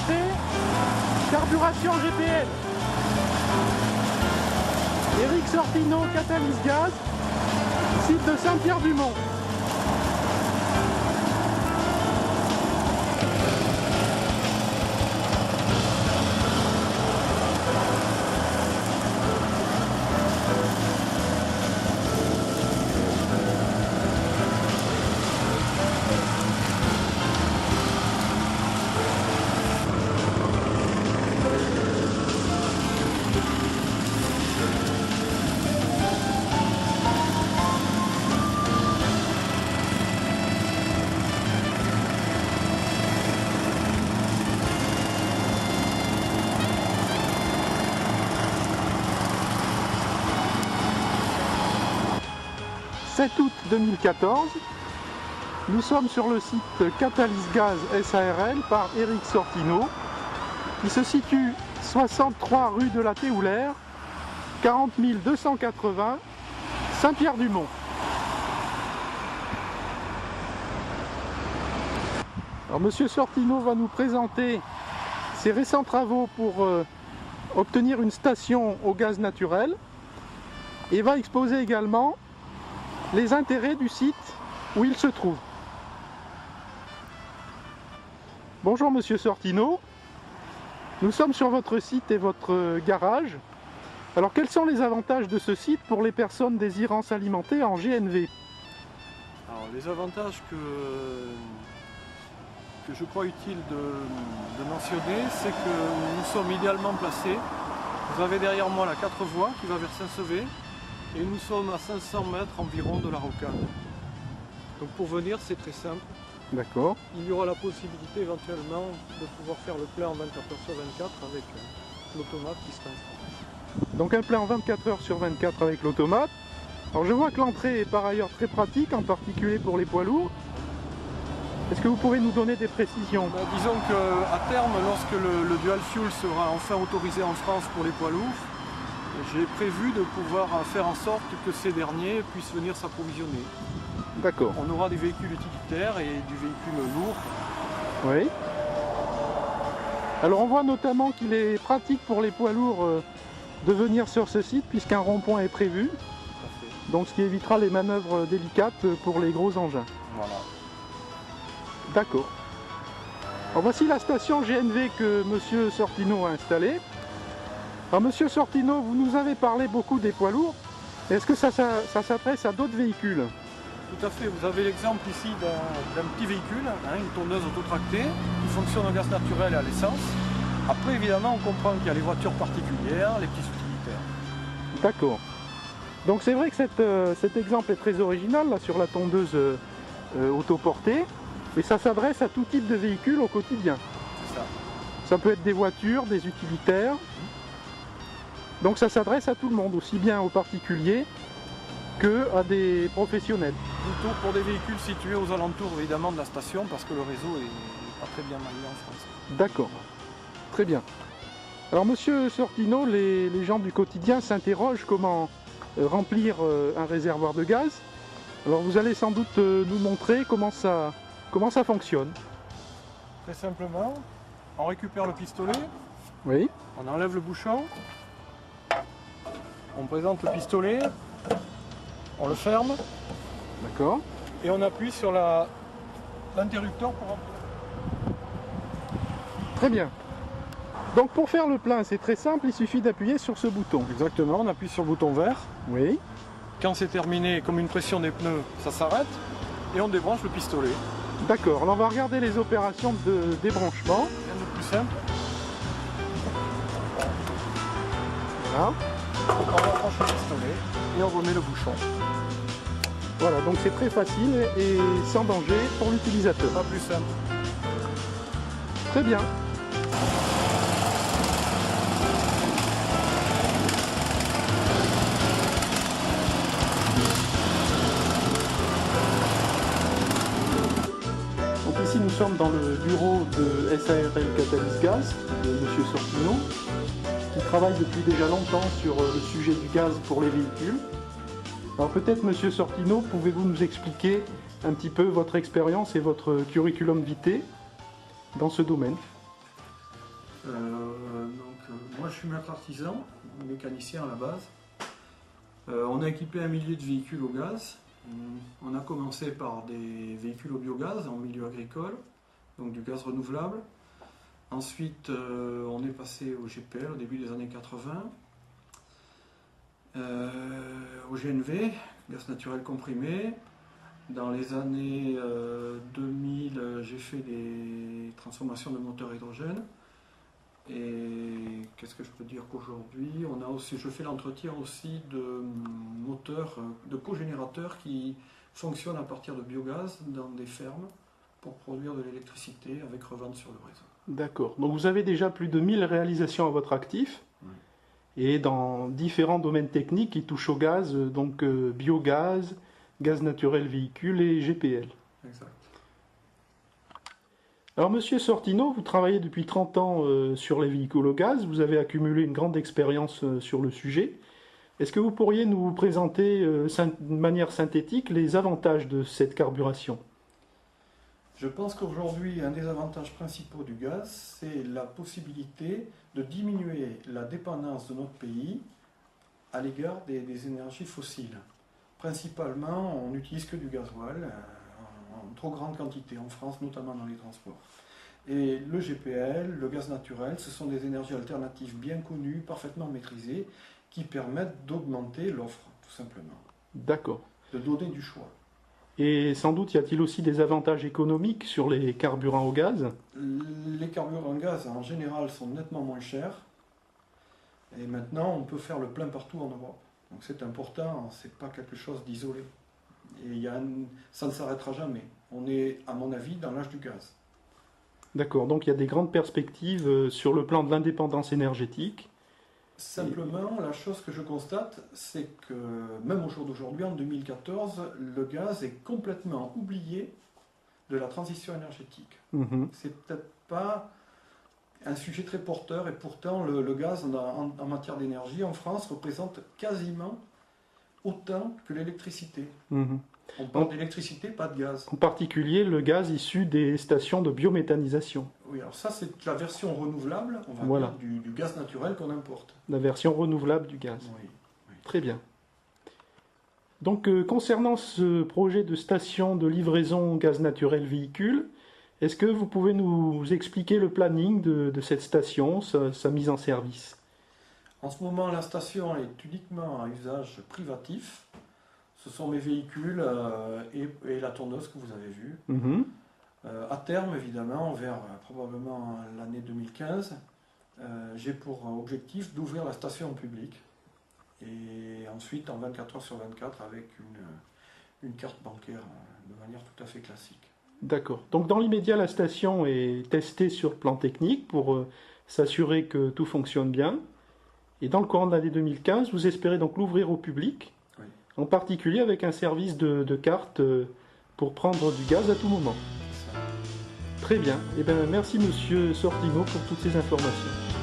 entrée, carburation GPL. Éric Sortino, Catalyse Gaz, site de Saint-Pierre-du-Mont. « 7 août 2014, nous sommes sur le site Catalyse Gaz SARL par Éric Sortino, qui se situe 63 rue de la Théoulaire, 40 280, Saint-Pierre-du-Mont. Alors, Monsieur Sortino va nous présenter ses récents travaux pour obtenir une station au gaz naturel et va exposer également les intérêts du site où il se trouve. Bonjour Monsieur Sortino, nous sommes sur votre site et votre garage. Alors quels sont les avantages de ce site pour les personnes désirant s'alimenter en GNV? Alors les avantages que je crois utile de mentionner, c'est que nous sommes idéalement placés. Vous avez derrière moi la 4 voies qui va vers Saint-Sevé. Et nous sommes à 500 mètres environ de la rocade. Donc pour venir, c'est très simple. D'accord. Il y aura la possibilité éventuellement de pouvoir faire le plein en 24 heures sur 24 avec l'automate qui sera installé. Donc un plein en 24 heures sur 24 avec l'automate. Alors je vois que l'entrée est par ailleurs très pratique, en particulier pour les poids lourds. Est-ce que vous pouvez nous donner des précisions? Disons qu'à terme, lorsque le dual fuel sera enfin autorisé en France pour les poids lourds, j'ai prévu de pouvoir faire en sorte que ces derniers puissent venir s'approvisionner. D'accord. On aura des véhicules utilitaires et du véhicule lourd. Oui. Alors on voit notamment qu'il est pratique pour les poids lourds de venir sur ce site puisqu'un rond-point est prévu. Donc ce qui évitera les manœuvres délicates pour les gros engins. Voilà. D'accord. Alors voici la station GNV que Monsieur Sortino a installée. Alors Monsieur Sortino, vous nous avez parlé beaucoup des poids lourds. Est-ce que ça s'adresse à d'autres véhicules? Tout à fait. Vous avez l'exemple ici d'un petit véhicule, une tondeuse autotractée, qui fonctionne au gaz naturel et à l'essence. Après, évidemment, on comprend qu'il y a les voitures particulières, les petits utilitaires. D'accord. Donc c'est vrai que cet exemple est très original là, sur la tondeuse autoportée. Et ça s'adresse à tout type de véhicule au quotidien. C'est ça. Ça peut être des voitures, des utilitaires. Donc ça s'adresse à tout le monde, aussi bien aux particuliers qu'à des professionnels. Plutôt pour des véhicules situés aux alentours évidemment de la station parce que le réseau est pas très bien maillé en France. D'accord, très bien. Alors Monsieur Sortino, les gens du quotidien s'interrogent comment remplir un réservoir de gaz. Alors vous allez sans doute nous montrer comment ça fonctionne. Très simplement, on récupère le pistolet, Oui. on enlève le bouchon, on présente le pistolet, on le ferme. D'accord. Et on appuie sur l'interrupteur pour remplir. Très bien. Donc pour faire le plein, c'est très simple, il suffit d'appuyer sur ce bouton. Exactement, on appuie sur le bouton vert. Oui. Quand c'est terminé, comme une pression des pneus, ça s'arrête et on débranche le pistolet. D'accord, alors on va regarder les opérations de débranchement. Rien de plus simple. Voilà. On rapproche le pistolet et on remet le bouchon. Voilà, donc c'est très facile et sans danger pour l'utilisateur. Pas plus simple. Très bien. Donc ici nous sommes dans le bureau de SARL Catalyse Gaz de M. Sortino, qui travaille depuis déjà longtemps sur le sujet du gaz pour les véhicules. Alors peut-être, Monsieur Sortino, pouvez-vous nous expliquer un petit peu votre expérience et votre curriculum vitae dans ce domaine? Moi je suis maître artisan, mécanicien à la base. On a équipé un millier de véhicules au gaz. On a commencé par des véhicules au biogaz en milieu agricole, donc du gaz renouvelable. Ensuite, on est passé au GPL au début des années 80, au GNV, gaz naturel comprimé. Dans les années 2000, j'ai fait des transformations de moteurs hydrogène. Et qu'est-ce que je peux dire qu'aujourd'hui, je fais l'entretien aussi de moteurs, de cogénérateurs qui fonctionnent à partir de biogaz dans des fermes pour produire de l'électricité avec revente sur le réseau. D'accord. Donc vous avez déjà plus de 1000 réalisations à votre actif, Oui. et dans différents domaines techniques qui touchent au gaz, donc biogaz, gaz naturel véhicule et GPL. Exact. Alors Monsieur Sortino, vous travaillez depuis 30 ans sur les véhicules au gaz, vous avez accumulé une grande expérience sur le sujet. Est-ce que vous pourriez nous présenter de manière synthétique les avantages de cette carburation? Je pense qu'aujourd'hui, un des avantages principaux du gaz, c'est la possibilité de diminuer la dépendance de notre pays à l'égard des énergies fossiles. Principalement, on n'utilise que du gasoil en trop grande quantité en France, notamment dans les transports. Et le GPL, le gaz naturel, ce sont des énergies alternatives bien connues, parfaitement maîtrisées, qui permettent d'augmenter l'offre, tout simplement. D'accord. De donner du choix. Et sans doute y a-t-il aussi des avantages économiques sur les carburants au gaz? Les carburants gaz en général sont nettement moins chers. Et maintenant, on peut faire le plein partout en Europe. Donc c'est important, c'est pas quelque chose d'isolé. Et ça ne s'arrêtera jamais. On est, à mon avis, dans l'âge du gaz. D'accord, donc il y a des grandes perspectives sur le plan de l'indépendance énergétique. Simplement, la chose que je constate, c'est que même au jour d'aujourd'hui, en 2014, le gaz est complètement oublié de la transition énergétique. C'est peut-être pas un sujet très porteur, et pourtant le gaz en matière d'énergie en France représente quasiment autant que l'électricité. On parle d'électricité, pas de gaz. En particulier le gaz issu des stations de biométhanisation. Oui, alors ça c'est la version renouvelable, on va Voilà. dire, du gaz naturel qu'on importe. La version renouvelable du gaz. Oui, oui. Très bien. Donc concernant ce projet de station de livraison gaz naturel véhicule, est-ce que vous pouvez nous expliquer le planning de cette station, sa mise en service? En ce moment, la station est uniquement à usage privatif. Ce sont mes véhicules et la tondeuse que vous avez vue. À terme, évidemment, vers probablement l'année 2015, j'ai pour objectif d'ouvrir la station au public. Et ensuite, en 24 heures sur 24, avec une carte bancaire de manière tout à fait classique. D'accord. Donc dans l'immédiat, la station est testée sur plan technique pour s'assurer que tout fonctionne bien. Et dans le courant de l'année 2015, vous espérez donc l'ouvrir au public, oui. En particulier avec un service de carte pour prendre du gaz à tout moment. Très bien. Eh bien, merci Monsieur Sortino pour toutes ces informations.